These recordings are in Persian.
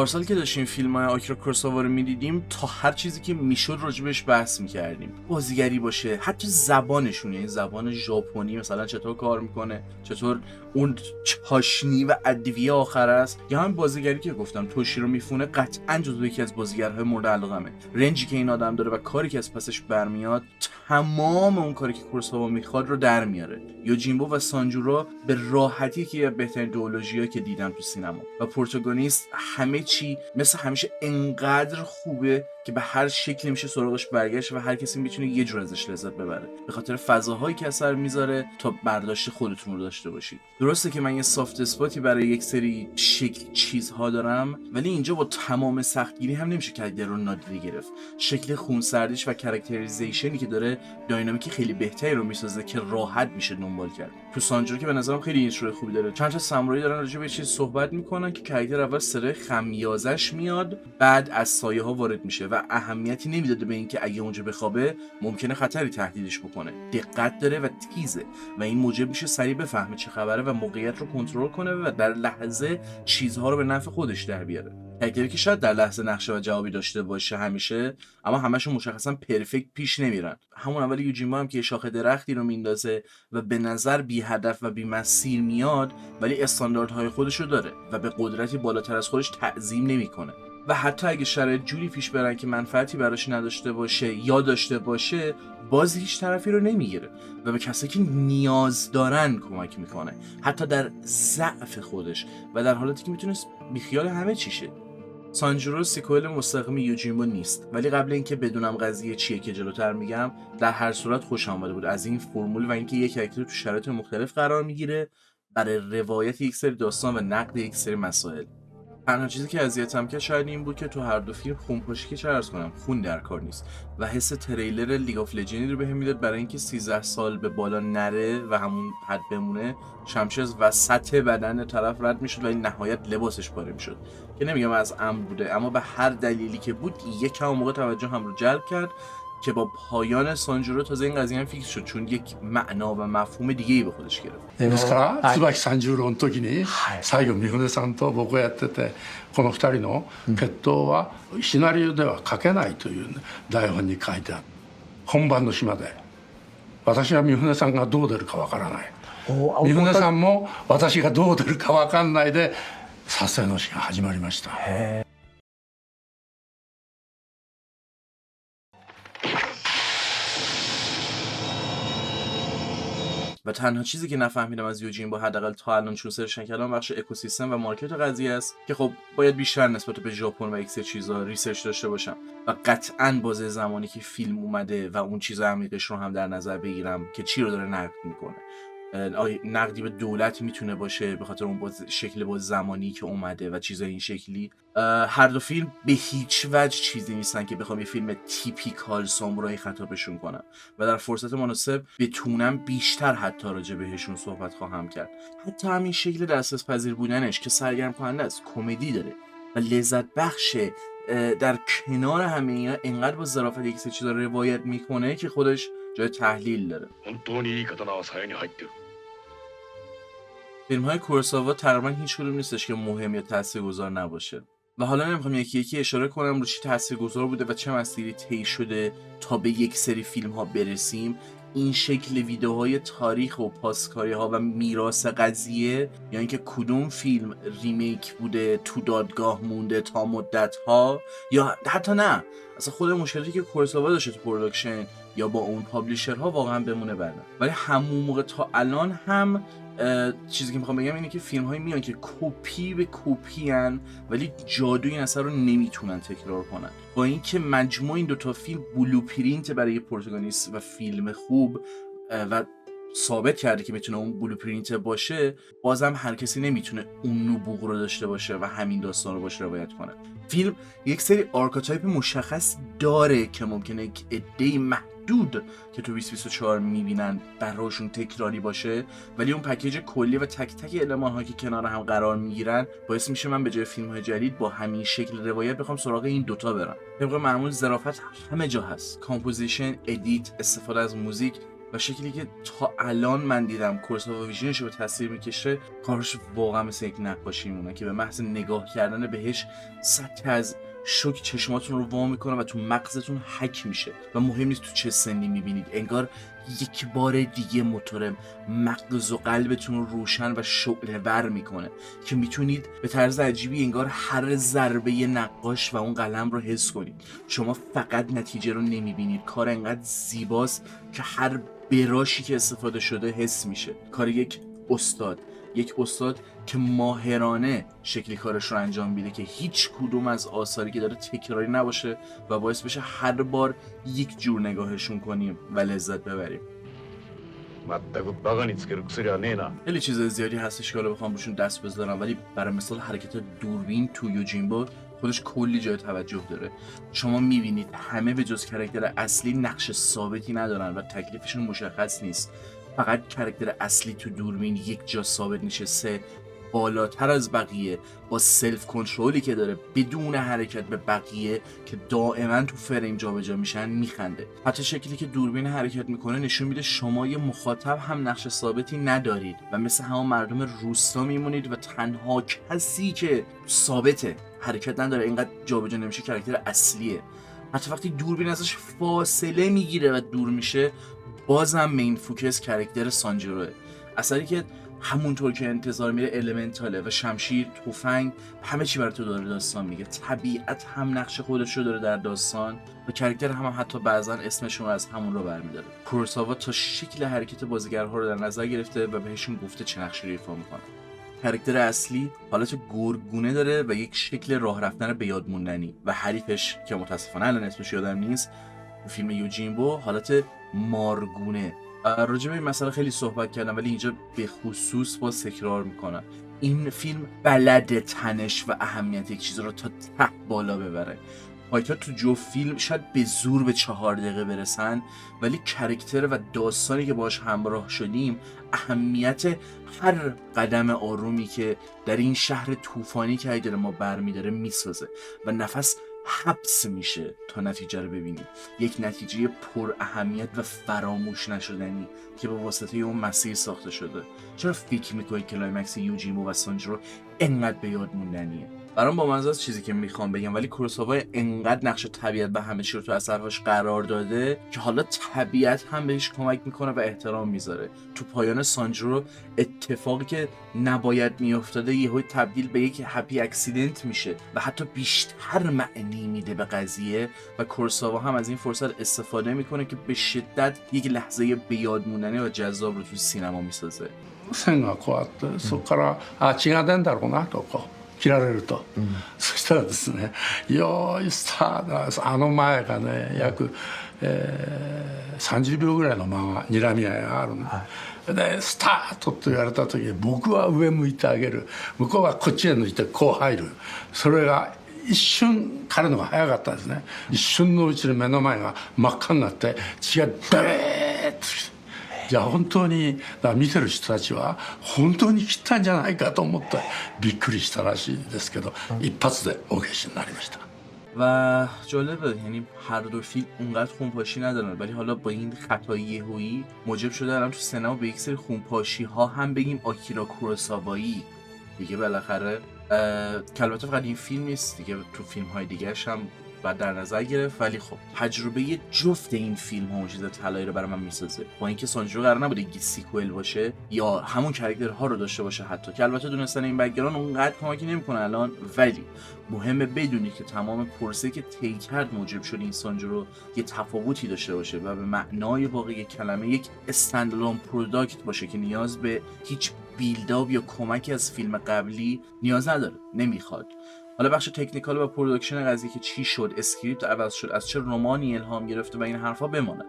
پارسال که داشتیم فیلم‌های آکیرا کوروساوا رو می‌دیدیم، تا هر چیزی که میشد راجبش بحث می‌کردیم. بازیگری باشه، حتی زبانشون، یعنی زبان ژاپنی مثلا چطور کار میکنه، چطور اون چاشنی و ادویه آخر است، یا هم بازیگری که گفتم توشیرو میفونه قطعاً جزو یکی از بازیگرهای مورد علاقمه. رنجی که این آدم داره و کاری که از پسش برمیاد، تمام اون کاری که کوروساوا میخواد رو در میاره. یوجینبو و سانجورو به راحتی که بهترین دوئولوژی‌ها که دیدم تو سینما و پروتاگونیست همه چی مثل همیشه انقدر خوبه که به هر شکلی میشه سراغش برگشت و هر کسی میتونه یه جور ازش لذت ببره به خاطر فضاهایی که اثر میذاره تا برداشت خودتون رو داشته باشید. درسته که من یه سافت اسپاتی برای یک سری شکل چیزها دارم، ولی اینجا با تمام سختگیری هم نمیشه کاراکتر رو نادیده گرفت. شکل خونسردیش و کاراکتریزیشنی که داره داینامیکی خیلی بهتری رو میسازه که راحت میشه دنبال کرد. تو سانجورو که به نظرم خیلی اینترو خوبی داره، چند تا سامورایی دارن راجع به چیز صحبت میکنن که کاراکتر اول صدای خمیازش میاد، بعد از سایه ها وارد میشه و اهمیتی نمیداده به اینکه اگه اونجا بخوابه ممکنه خطری تهدیدش بکنه. دقت داره و تیزه و این موجب میشه سریع بفهمه چه خبره و موقعیت رو کنترل کنه و در لحظه چیزها رو به نفع خودش در بیاره. کاراکتری که شاید در لحظه نقشه و جوابی داشته باشه همیشه، اما همشون مشخصا پرفکت پیش نمیرن. همون اول یوجینبو هم که شاخه درختی رو میندازه و به نظر بی هدف و بی مسیر میاد، ولی استانداردهای خودش رو داره و به قدرتی بالاتر از خودش تعظیم نمیکنه. و حتی اگه شرایط جوری پیش برن که منفعتی براش نداشته باشه یا داشته باشه، باز هیچ طرفی رو نمیگیره و به کسایی که نیاز دارن کمک میکنه، حتی در ضعف خودش و در حالتی که میتونه بیخیال همه چیشه. سانجورو سیکوئل مستقیم یوجینبو نیست، ولی قبل اینکه بدونم قضیه چیه که جلوتر میگم، در هر صورت خوش آمده بود از این فرمول و اینکه یک کاراکتر تو شرایط مختلف قرار میگیره برای روایت یک سری داستان و نقد یک سری مسائل. تنها چیزی که اذیتم کرد شاید این بود که تو هر دو فیلم خونپاشی که چه عرض کنم خون در کار نیست و حس تریلر لیگ آف لجند رو بهم میداد برای اینکه 13 سال به بالا نره و همون حد بمونه. شمشیر از وسط بدن طرف رد میشد و این نهایت لباسش پاره میشد که نمیگم از امر بوده، اما به هر دلیلی که بود یکم موقع توجه هم رو جلب کرد که با پایان سانجورو تازه این قضیه هم فیکس شد، چون یک معنا و مفهوم دیگه ای به خودش گرفت. ですから椿三十郎の時に最後三船さんと僕がやってて、この2人の決闘はシナリオでは書けないという台本に書いてある。本番の島で私は三船さんがどう出るかわからない、三船さんも私がどう出るかわかんないで撮影のシーンが始まりました。و تنها چیزی که نفهمیدم از یوجینبو حداقل تا الان چون سرچ کردم بخش اکوسیستم و مارکت قضیه است که خب باید بیشتر نسبت به ژاپن و اکس چیزا ریسرچ داشته باشم و قطعاً بازه زمانی که فیلم اومده و اون چیز عمیقش رو هم در نظر بگیرم که چی رو داره نقد میکنه. نقدی به دولت میتونه باشه به خاطر اون شکل باز زمانی که اومده و چیزای این شکلی. هر دو فیلم به هیچ وجه چیزی نیستن که بخوام یه فیلم تیپیکال سامورایی خطابشون کنم و در فرصت مناسب بتونم بیشتر حتی راجع بهشون صحبت خواهم کرد. حتی همین شکل دسترس پذیر بودنش که سرگرم کننده است، کمدی داره و لذت بخشه، در کنار همه اینا انقدر با ظرافت یک سری چیزا روایت میکنه که خودش جای تحلیل داره. فیلم‌های کوروساوا تقریبا هیچ کدوم نیستش که مهم یا تاثیرگذار نباشه و حالا نمیخوام یکی یکی اشاره کنم رو چی تاثیرگذار بوده و چه مسیری طی شده تا به یک سری فیلم‌ها برسیم. این شکل ویدیوهای تاریخ و پاسکاری‌ها و میراث قضیه، یا اینکه کدوم فیلم ریمیک بوده تو دادگاه مونده تا مدت‌ها، یا حتی نه اصلا خود مشکلاتی که کوروساوا داشته تو پروداکشن یا با اون پابلیشرها واقعا بمونه بعدن. ولی همون موقع تا الان هم چیزی که میخوام بگم اینه که فیلم های میان که کپی به کپی ان ولی جادوی این اثر رو نمیتونن تکرار کنن. با اینکه مجموع این دوتا فیلم بلوپرینت برای پروتاگونیست و فیلم خوب و ثابت کرده که میتونه اون بلوپرینت باشه، بازم هر کسی نمیتونه اون نبوغ رو داشته باشه و همین داستان رو باشه روایت کنه. فیلم یک سری آرکاتایپ مشخص داره که ممکنه یک عده محدود که تو 2024 میبینن براشون تکراری باشه، ولی اون پکیج کلی و تک تک المان ها که کنار هم قرار میگیرن باعث میشه من به جای فیلم های جدید با همین شکل روایت بخوام سراغ این دوتا برم. طبق معمول ظرافت همه جا هست، کامپوزیشن، ادیت، استفاده از موزیک و شکلی که تا الان من دیدم کوروساوا ویژنش رو به تصویر میکشه، کارش واقعا مثل یک نقاشی میمونه که به محض نگاه کردن بهش سطح از شوک چشماتون رو وا میکنه و تو مغزتون حک میشه و مهم نیست تو چه سنی میبینید، انگار یک بار دیگه موتور مغز و قلبتون رو روشن و شعله ور میکنه که میتونید به طرز عجیبی انگار هر ضربه نقاش و اون قلم رو حس کنید. شما فقط نتیجه رو نمیبینید، کار انقدر زیباست که هر براشی که استفاده شده حس میشه. کار یک استاد که ماهرانه شکلی کارش رو انجام میده که هیچ کدوم از آثاری که داره تکراری نباشه و باعث بشه هر بار یک جور نگاهشون کنیم و لذت ببریم. خیلی چیز زیادی هستش که حالا بخوام روشون دست بذارم، ولی برای مثال حرکت دوربین تو یوجینبو خودش کلی جای توجه داره. شما میبینید همه به جز کاراکتر اصلی نقش ثابتی ندارن و تکلیفشون مشخص نیست. فقط کاراکتر اصلی تو دوربین یک جا ثابت نشسته، بالاتر از بقیه، با سلف کنترلی که داره، بدون حرکت به بقیه که دائما تو فریم جابجا میشن میخنده. حتی شکلی که دوربین حرکت میکنه نشون میده شما یه مخاطب هم نقش ثابتی ندارید و مثل همون مردم روستا میمونید و تنها کسی که ثابته، حرکت نداره، اینقدر جابجا نمیشه، کاراکتر اصلیه. حتی وقتی دوربین ازش فاصله میگیره و دور میشه، بازم مین فوکس کاراکتر سانجیروه. اثری که همونطور که انتظار میره المنتاله و شمشیر، تفنگ، همه چی برای تو داره داستان میگه. طبیعت هم نقش خودش رو داره در داستان و کاراکتر هم حتی بعضا اسمشون رو از همون رو برمیداره. کوروساوا تا شکل حرکت بازیگرها رو در نظر گرفته و بهشون گفته چه نقشی رو ایفا میکنن. کاراکتر اصلی حالت گرگونه داره و یک شکل راه رفتن به یاد موندنی و حریفش که متاسفانه الان اسمش یادم نیست تو فیلم یوجینبو حالت مارگونه. راجع به این مسئله خیلی صحبت کردم ولی اینجا به خصوص باز تکرار میکنم، این فیلم بلد تنش و اهمیت یک چیز رو تا ته بالا ببره. فایت‌ها تو جو فیلم شاید به زور به 4 دقیقه برسن، ولی کاراکتر و داستانی که باش همراه شدیم اهمیت هر قدم آرومی که در این شهر طوفانی که داره ما برمیداره میسازه و نفس حبس میشه تا نتیجه رو ببینیم. یک نتیجه پر اهمیت و فراموش نشدنی که به واسطه اون مسیر ساخته شده. چرا فکر میکنید کلایمکس یوجینبو و سانجیرو انقدر به یاد موندنیه؟ برام با منظور چیزی که میخوام بگم، ولی کوروساوا انقدر نقش طبیعت به همه چی رو تو اثرهاش قرار داده که حالا طبیعت هم بهش کمک میکنه و احترام میذاره. تو پایان سانجیرو اتفاقی که نباید میافتاده یهو تبدیل به یک هپی اکسیدنت میشه و حتی بیشتر معنی میده به قضیه و کوروساوا هم از این فرصت استفاده میکنه که به شدت یک لحظه به یاد موندنی و جذاب رو تو سینما میسازه. 線がこうあってそこから血が出んだろうなとこう切られると、そしたらですね「よーいスターだ」あの前がね約、30秒ぐらいの間が睨み合いがあるんで、でスタートと言われた時に僕は上向いてあげる、向こうはこっちへ抜いてこう入る。それが一瞬彼のが早かったですね。一瞬のうちに目の前が真っ赤になって血がベーッときて、じゃあ本当に見てる人たちは本当に切ったんじゃないかと思ってびっくりしたらしいですけど、一発でお消しになりました。 و جالبه، یعنی هر دو فیلم اونقدر خونپاشی ندارن ولی حالا با این خطای یهویی موجب شده الان تو سینما به یک سری خونپاشی ها هم بگیم آکیرا کوروساوایی دیگه بالاخره. که البته فقط این فیلم نیست دیگه، تو فیلم های دیگه‌اش هم بعد در نظر گرفت، ولی خب تجربه جفت این فیلم ها چیز طلایی رو برای من میسازه. با اینکه سانجیرو قرار نبوده یک سیکوئل باشه یا همون کاراکترها رو داشته باشه حتی، که البته دونستن این بک‌گراند اونقدر کمکی نمیکنه الان، ولی مهمه بدونید که تمام پروسه‌ای که طی کرد موجب شد این سانجیرو یه تفاوتی داشته باشه و به معنای واقعی کلمه یک استندالون پروداکت باشه که نیاز به هیچ بیلداپ یا کمکی از فیلم قبلی نیاز نداره، نمیخواد. حالا بخش تکنیکال و پروداکشن قضیه که چی شد، اسکریپت عوض شد، از چه رمانی الهام گرفته و این حرفا بمونه،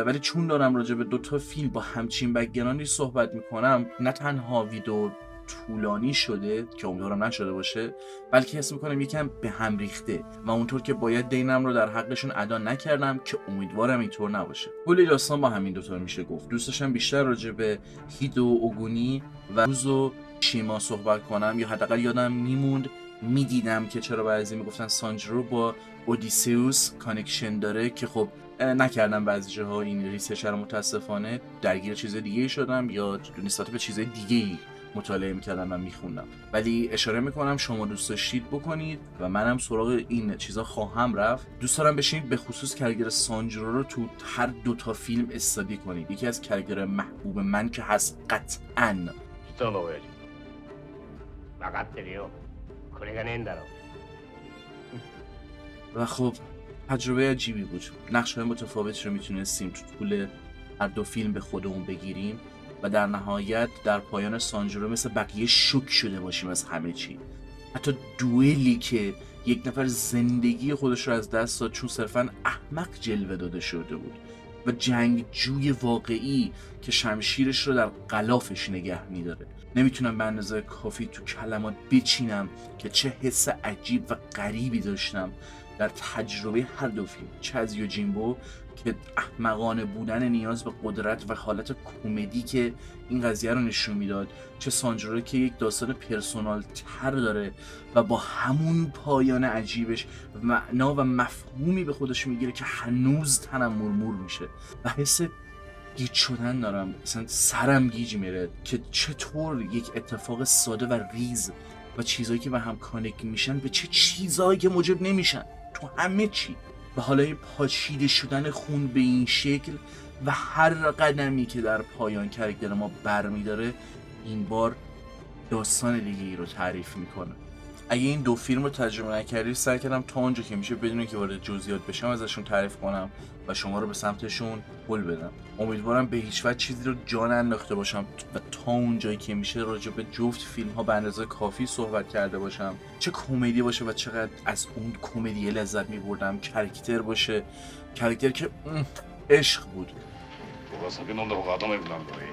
ولی چون دارم راجع به 2 فیلم با همچین بک‌گراندی صحبت میکنم، نه تنها ویدیو طولانی شده که امیدوارم نشده باشه، بلکه حس میکنم یکم به هم ریخته و اونطور که باید دینم رو در حقشون ادا نکردم که امیدوارم اینطور نباشه. کل داستان با همین 2 میشه گفت. دوست داشتم بیشتر راجع به هیدو اوگونی و روزو شیما صحبت کنم، یا حداقل یادم میموند میدیدم که چرا بعضی میگفتن سانجرو با اودیسئوس کانکشن داره که خب نکردم بعضی جاها این ریسرچ رو متاسفانه درگیر چیز دیگه شدم یا نسبت به چیزای دیگه مطالعه میکردم و میخوندم، ولی اشاره میکنم شما دوست داشتید بکنید و منم سراغ این چیزا خواهم رفت. دوست دارم بشینید به خصوص کرکتر سانجرو رو تو هر دوتا فیلم استادی کنید. یکی از کرکتر محبوب من که هست قطعاً 人の親父分かってるよこれがねえんだろ و خب تجربه عجیبی بود. نقش‌های متفاوتی رو میتونستیم تو طول هر دو فیلم به خودمون بگیریم و در نهایت در پایان سانجرو مثل بقیه شوک شده باشیم از همه چی. حتی دوئلی که یک نفر زندگی خودش رو از دست داد چون صرفاً احمق جلوه داده شده بود و جنگجوی واقعی که شمشیرش رو در غلافش نگه میداره. نمیتونم به اندازه کافی تو کلمات بچینم که چه حس عجیب و غریبی داشتم در تجربه هر دو فیلم، چه از یوجینبو که احمقانه بودن نیاز به قدرت و حالت کمدی که این قضیه رو نشون میداد، چه سانجرو که یک داستان پرسونال تر داره و با همون پایان عجیبش معنا و مفهومی به خودش میگیره که هنوز تنم مرمور میشه و حس گیج شدن دارم. مثلا سرم گیج میره که چطور یک اتفاق ساده و ریز و چیزایی که به هم کانکت میشن به چه چیزایی که موجب نمیشن تو همه چی و حالا این پاچیده شدن خون به این شکل و هر قدمی که در پایان کرکتر ما برمیداره این بار داستان دیگه ای رو تعریف میکنه. اگه این دو فیلم رو ترجمه نکردید سعی کردم تا اونجا که میشه بدون که وارد جزئیات بشم ازشون تعریف کنم و شما رو به سمتشون هل بدم. امیدوارم به هیچ وجه چیزی رو جا ننداخته باشم و تا اونجایی که میشه راجع به جفت فیلم ها به اندازه کافی صحبت کرده باشم. چه کمدی باشه و چقدر از اون کمدی لذت میبردم، کرکتر باشه، کرکتر که عشق بود، 僕は酒飲んだ方が頭良くなるからいい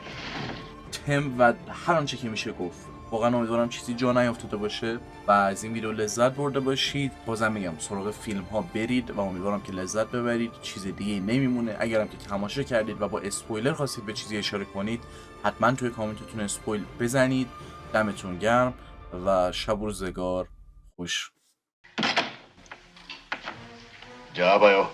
تم و هر آنچه که میشه گفت. واقعا امیدوارم چیزی جا نیافتاده باشه و از این ویدیو لذت برده باشید. بازم میگم سراغ فیلم ها برید و امیدوارم که لذت ببرید. چیز دیگه نمیمونه. اگرم که تماشا کردید و با اسپویلر خواستید به چیزی اشاره کنید حتما توی کامنتتون اسپویل بزنید. دمتون گرم و شب و روزگار خوش. じゃあばよ